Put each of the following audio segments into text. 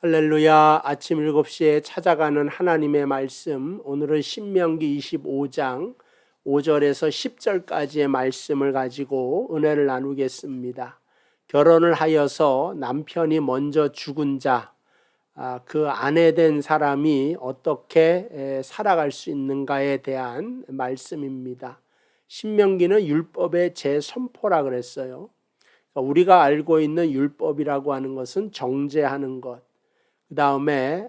할렐루야. 아침 7시에 찾아가는 하나님의 말씀, 오늘은 신명기 25장 5절에서 10절까지의 말씀을 가지고 은혜를 나누겠습니다. 결혼을 하여서 남편이 먼저 죽은 자, 그 아내 된 사람이 어떻게 살아갈 수 있는가에 대한 말씀입니다. 신명기는 율법의 재선포라 그랬어요. 우리가 알고 있는 율법이라고 하는 것은 정죄하는 것, 그 다음에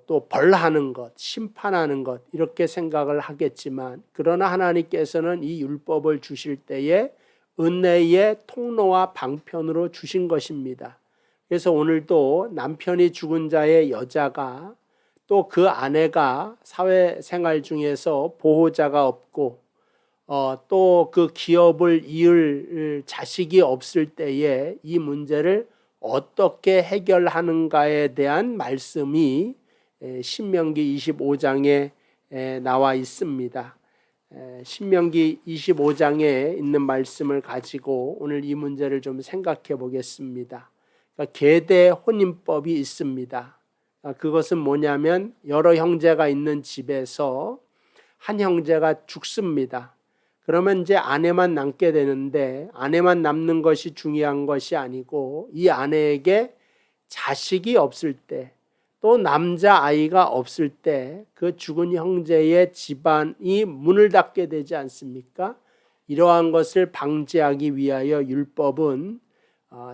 또 벌하는 것, 심판하는 것, 이렇게 생각을 하겠지만, 그러나 하나님께서는 이 율법을 주실 때에 은혜의 통로와 방편으로 주신 것입니다. 그래서 오늘도 남편이 죽은 자의 여자가, 또 그 아내가 사회생활 중에서 보호자가 없고 또 그 기업을 이을 자식이 없을 때에 이 문제를 어떻게 해결하는가에 대한 말씀이 신명기 25장에 나와 있습니다. 신명기 25장에 있는 말씀을 가지고 오늘 이 문제를 좀 생각해 보겠습니다. 그러니까 계대 혼인법이 있습니다. 그것은 뭐냐면 여러 형제가 있는 집에서 한 형제가 죽습니다. 그러면 이제 아내만 남게 되는데, 아내만 남는 것이 중요한 것이 아니고 이 아내에게 자식이 없을 때, 또 남자아이가 없을 때 그 죽은 형제의 집안이 문을 닫게 되지 않습니까? 이러한 것을 방지하기 위하여 율법은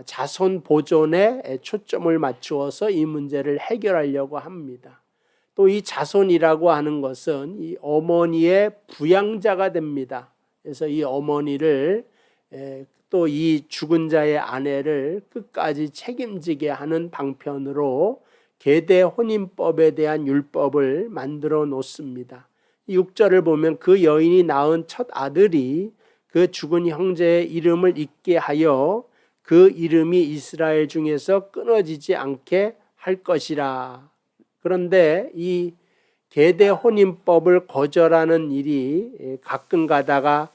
자손 보존에 초점을 맞추어서 이 문제를 해결하려고 합니다. 또 이 자손이라고 하는 것은 이 어머니의 부양자가 됩니다. 그래서 이 어머니를, 또 이 죽은 자의 아내를 끝까지 책임지게 하는 방편으로 계대 혼인법에 대한 율법을 만들어 놓습니다. 6절을 보면 그 여인이 낳은 첫 아들이 그 죽은 형제의 이름을 잊게 하여 그 이름이 이스라엘 중에서 끊어지지 않게 할 것이라. 그런데 이 계대 혼인법을 거절하는 일이 가끔 가다가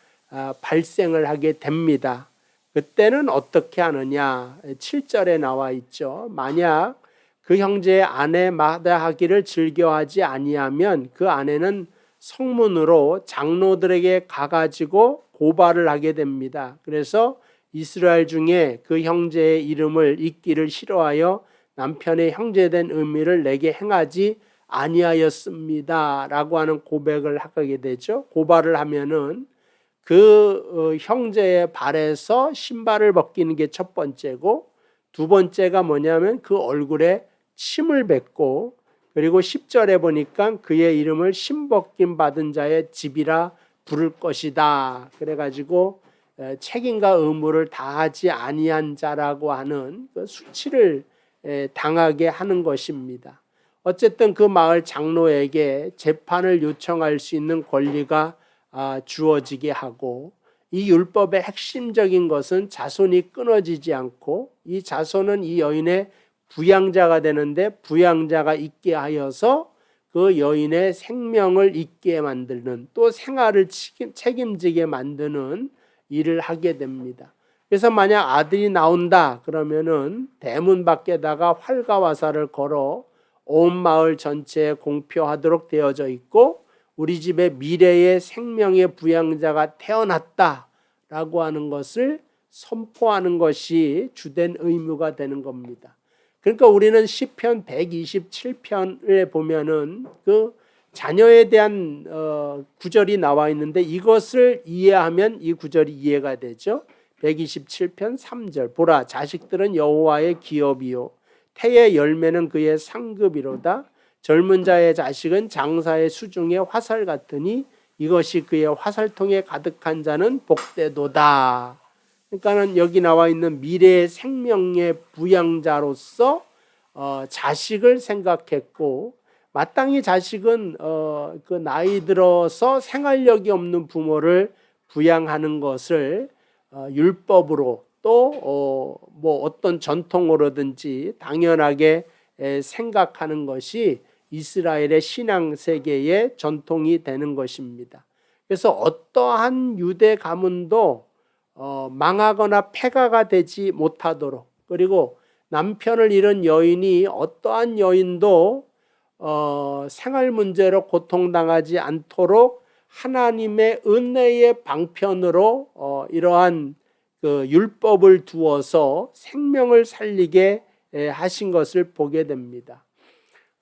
발생을 하게 됩니다. 그때는 어떻게 하느냐? 7절에 나와 있죠. 만약 그 형제의 아내 마다하기를 즐겨하지 아니하면 그 아내는 성문으로 장로들에게 가가지고 고발을 하게 됩니다. 그래서 이스라엘 중에 그 형제의 이름을 잊기를 싫어하여 남편의 형제된 의미를 내게 행하지 아니하였습니다 라고 하는 고백을 하게 되죠. 고발을 하면은 그 형제의 발에서 신발을 벗기는 게 첫 번째고, 두 번째가 뭐냐면 그 얼굴에 침을 뱉고, 그리고 10절에 보니까 그의 이름을 신벗김 받은 자의 집이라 부를 것이다. 그래가지고 책임과 의무를 다하지 아니한 자라고 하는 그 수치를 당하게 하는 것입니다. 어쨌든 그 마을 장로에게 재판을 요청할 수 있는 권리가 주어지게 하고, 이 율법의 핵심적인 것은 자손이 끊어지지 않고 이 자손은 이 여인의 부양자가 되는데, 부양자가 있게 하여서 그 여인의 생명을 있게 만드는, 또 생활을 책임지게 만드는 일을 하게 됩니다. 그래서 만약 아들이 나온다 그러면은 대문 밖에다가 활과 화살을 걸어 온 마을 전체에 공표하도록 되어져 있고, 우리 집에 미래의 생명의 부양자가 태어났다라고 하는 것을 선포하는 것이 주된 의무가 되는 겁니다. 그러니까 우리는 시편 127편에 보면은 그 자녀에 대한 구절이 나와 있는데, 이것을 이해하면 이 구절이 이해가 되죠. 127편 3절. 보라, 자식들은 여호와의 기업이요 태의 열매는 그의 상급이로다. 젊은 자의 자식은 장사의 수중의 화살 같으니 이것이 그의 화살통에 가득한 자는 복되도다. 그러니까는 여기 나와 있는 미래의 생명의 부양자로서 자식을 생각했고, 마땅히 자식은 그 나이 들어서 생활력이 없는 부모를 부양하는 것을 율법으로 또 뭐 어떤 전통으로든지 당연하게 생각하는 것이 이스라엘의 신앙 세계의 전통이 되는 것입니다. 그래서 어떠한 유대 가문도 망하거나 폐가가 되지 못하도록, 그리고 남편을 잃은 여인이 어떠한 여인도 생활 문제로 고통당하지 않도록 하나님의 은혜의 방편으로 이러한 그 율법을 두어서 생명을 살리게 하신 것을 보게 됩니다.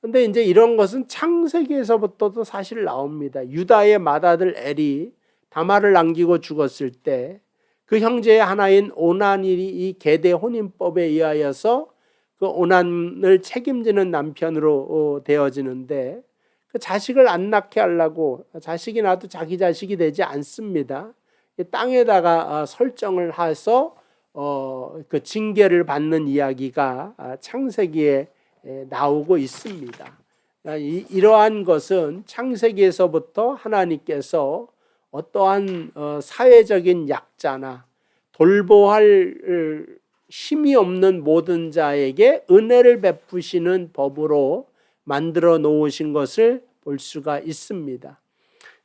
그런데 이제 이런 것은 창세기에서부터도 사실 나옵니다. 유다의 맏아들 엘이 다말을 남기고 죽었을 때 그 형제의 하나인 오난이 이 계대 혼인법에 의하여서 그 오난을 책임지는 남편으로 되어지는데 그 자식을 안 낳게 하려고 자식이 나도 자기 자식이 되지 않습니다. 땅에다가 설정을 해서 그 징계를 받는 이야기가 창세기에 나오고 있습니다. 이러한 것은 창세기에서부터 하나님께서 어떠한 사회적인 약자나 돌보할 힘이 없는 모든 자에게 은혜를 베푸시는 법으로 만들어 놓으신 것을 볼 수가 있습니다.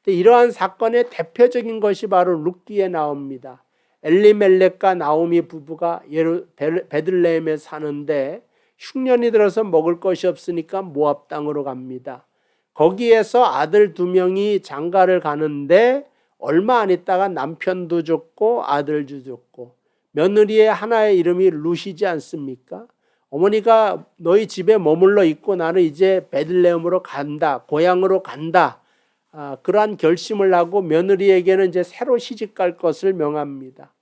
이러한 사건의 대표적인 것이 바로 룻기에 나옵니다. 엘리멜렉과 나오미 부부가 베들레헴에 사는데 흉년이 들어서 먹을 것이 없으니까 모압 땅으로 갑니다. 거기에서 아들 2명이 장가를 가는데 얼마 안 있다가 남편도 죽고 아들도 죽고 며느리의 하나의 이름이 룻이지 않습니까? 어머니가 너희 집에 머물러 있고 나는 이제 베들레헴으로 간다, 고향으로 간다. 그러한 결심을 하고 며느리에게는 이제 새로 시집 갈 것을 명합니다.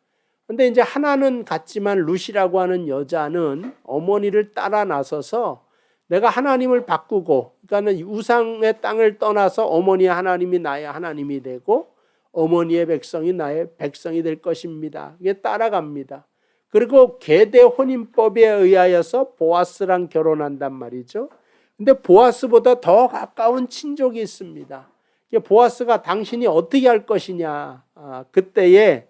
그런데 이제 하나는 같지만 룻이라고 하는 여자는 어머니를 따라 나서서 내가 하나님을 바꾸고, 그러니까는 우상의 땅을 떠나서 어머니의 하나님이 나의 하나님이 되고 어머니의 백성이 나의 백성이 될 것입니다. 이게 따라갑니다. 그리고 계대 혼인법에 의하여서 보아스랑 결혼한단 말이죠. 근데 보아스보다 더 가까운 친족이 있습니다. 보아스가 당신이 어떻게 할 것이냐. 그때에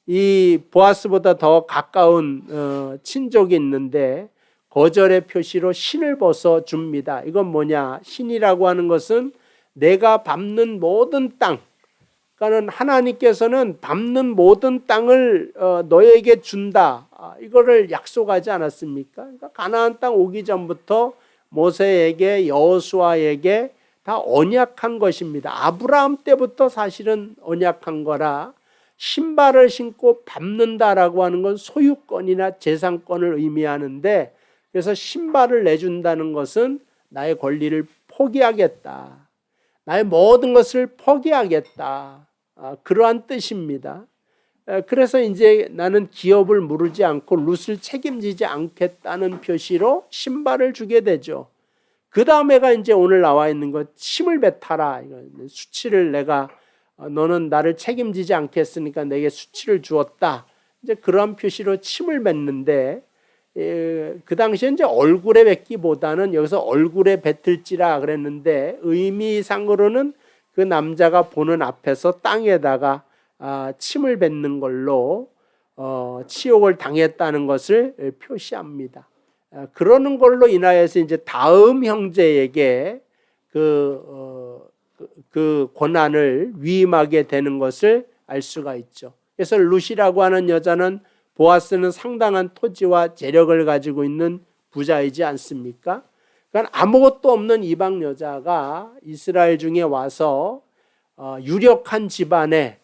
이 보아스보다 더 가까운 친족이 있는데 거절의 표시로 신을 벗어 줍니다. 이건 뭐냐? 신이라고 하는 것은 내가 밟는 모든 땅, 그러니까 하나님께서는 밟는 모든 땅을 너에게 준다. 이거를 약속하지 않았습니까? 그러니까 가나안 땅 오기 전부터 모세에게 여호수아에게 다 언약한 것입니다. 아브라함 때부터 사실은 언약한 거라 신발을 신고 밟는다라고 하는 건 소유권이나 재산권을 의미하는데, 그래서 신발을 내준다는 것은 나의 권리를 포기하겠다. 나의 모든 것을 포기하겠다. 그러한 뜻입니다. 그래서 이제 나는 기업을 무르지 않고 룻을 책임지지 않겠다는 표시로 신발을 주게 되죠. 그 다음에가 이제 오늘 나와 있는 것, 침을 뱉어라. 수치를 내가 너는 나를 책임지지 않겠으니까 내게 수치를 주었다. 이제 그런 표시로 침을 뱉는데 그 당시에 이제 얼굴에 뱉기보다는 여기서 얼굴에 뱉을지라 그랬는데 의미상으로는 그 남자가 보는 앞에서 땅에다가 침을 뱉는 걸로 치욕을 당했다는 것을 표시합니다. 그러는 걸로 인하여서 이제 다음 형제에게 그 권한을 위임하게 되는 것을 알 수가 있죠. 그래서 룻이라고 하는 여자는 보아스는 상당한 토지와 재력을 가지고 있는 부자이지 않습니까? 그러니까 아무것도 없는 이방 여자가 이스라엘 중에 와서 유력한 집안에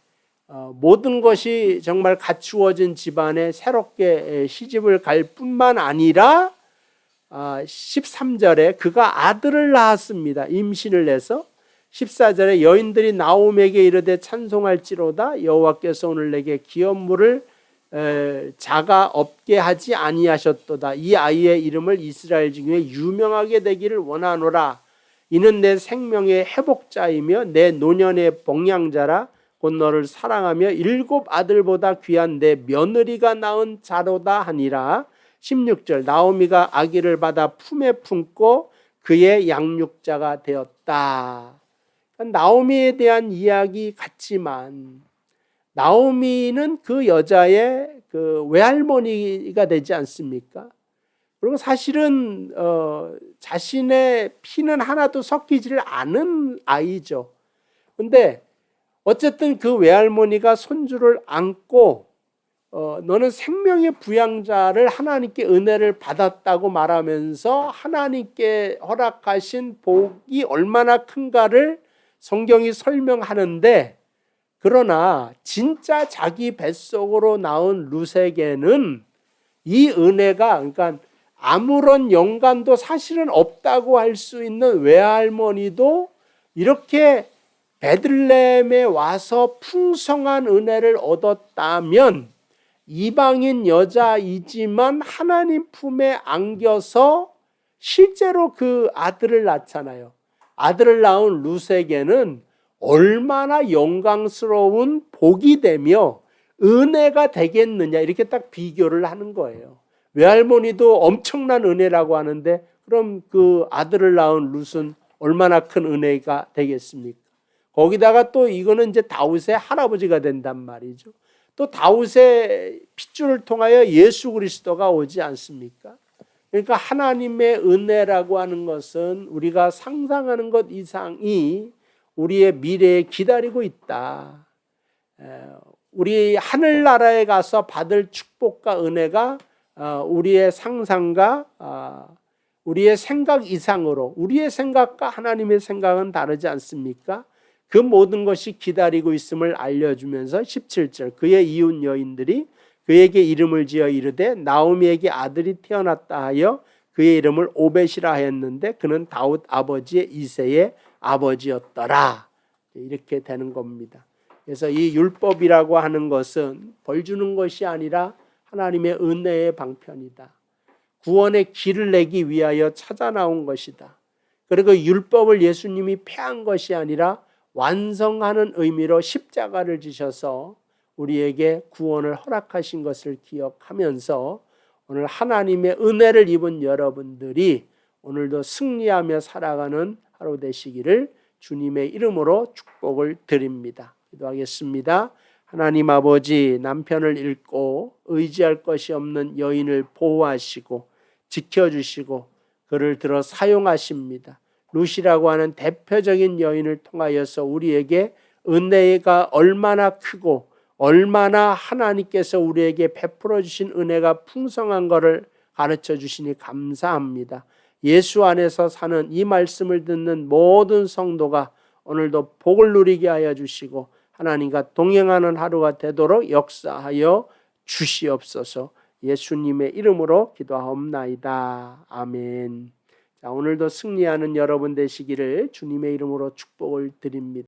모든 것이 정말 갖추어진 집안에 새롭게 시집을 갈 뿐만 아니라 13절에 그가 아들을 낳았습니다. 임신을 해서 14절에 여인들이 나옴에게 이르되 찬송할지로다 여호와께서 오늘 내게 기업물을 자가 없게 하지 아니하셨도다. 이 아이의 이름을 이스라엘 중에 유명하게 되기를 원하노라. 이는 내 생명의 회복자이며 내 노년의 복양자라. 곧 너를 사랑하며 7 아들보다 귀한 내 며느리가 낳은 자로다 하니라. 16절 나오미가 아기를 받아 품에 품고 그의 양육자가 되었다. 나오미에 대한 이야기 같지만 나오미는 그 여자의 그 외할머니가 되지 않습니까? 그리고 사실은 자신의 피는 하나도 섞이지를 않은 아이죠. 그런데 어쨌든 그 외할머니가 손주를 안고 너는 생명의 부양자를 하나님께 은혜를 받았다고 말하면서 하나님께 허락하신 복이 얼마나 큰가를 성경이 설명하는데, 그러나 진짜 자기 뱃속으로 나온 룻에게는 이 은혜가, 그러니까 아무런 연관도 사실은 없다고 할 수 있는 외할머니도 이렇게 베들레헴에 와서 풍성한 은혜를 얻었다면, 이방인 여자이지만 하나님 품에 안겨서 실제로 그 아들을 낳잖아요. 아들을 낳은 룻에게는 얼마나 영광스러운 복이 되며 은혜가 되겠느냐, 이렇게 딱 비교를 하는 거예요. 외할머니도 엄청난 은혜라고 하는데, 그럼 그 아들을 낳은 룻은 얼마나 큰 은혜가 되겠습니까? 거기다가 또 이거는 이제 다윗의 할아버지가 된단 말이죠. 또 다윗의 핏줄을 통하여 예수 그리스도가 오지 않습니까? 그러니까 하나님의 은혜라고 하는 것은 우리가 상상하는 것 이상이 우리의 미래에 기다리고 있다. 우리 하늘나라에 가서 받을 축복과 은혜가 우리의 상상과 우리의 생각 이상으로, 우리의 생각과 하나님의 생각은 다르지 않습니까? 그 모든 것이 기다리고 있음을 알려주면서 17절, 그의 이웃 여인들이 그에게 이름을 지어 이르되 나오미에게 아들이 태어났다 하여 그의 이름을 오벳이라 하였는데 그는 다윗 아버지의 이새의 아버지였더라. 이렇게 되는 겁니다. 그래서 이 율법이라고 하는 것은 벌 주는 것이 아니라 하나님의 은혜의 방편이다. 구원의 길을 내기 위하여 찾아 나온 것이다. 그리고 율법을 예수님이 폐한 것이 아니라 완성하는 의미로 십자가를 지셔서 우리에게 구원을 허락하신 것을 기억하면서 오늘 하나님의 은혜를 입은 여러분들이 오늘도 승리하며 살아가는 하루 되시기를 주님의 이름으로 축복을 드립니다. 기도하겠습니다. 하나님 아버지, 남편을 잃고 의지할 것이 없는 여인을 보호하시고 지켜주시고 그를 들어 사용하십니다. 룻이라고 하는 대표적인 여인을 통하여서 우리에게 은혜가 얼마나 크고 얼마나 하나님께서 우리에게 베풀어 주신 은혜가 풍성한 것을 가르쳐 주시니 감사합니다. 예수 안에서 사는 이 말씀을 듣는 모든 성도가 오늘도 복을 누리게 하여 주시고 하나님과 동행하는 하루가 되도록 역사하여 주시옵소서. 예수님의 이름으로 기도하옵나이다. 아멘. 자, 오늘도 승리하는 여러분 되시기를 주님의 이름으로 축복을 드립니다.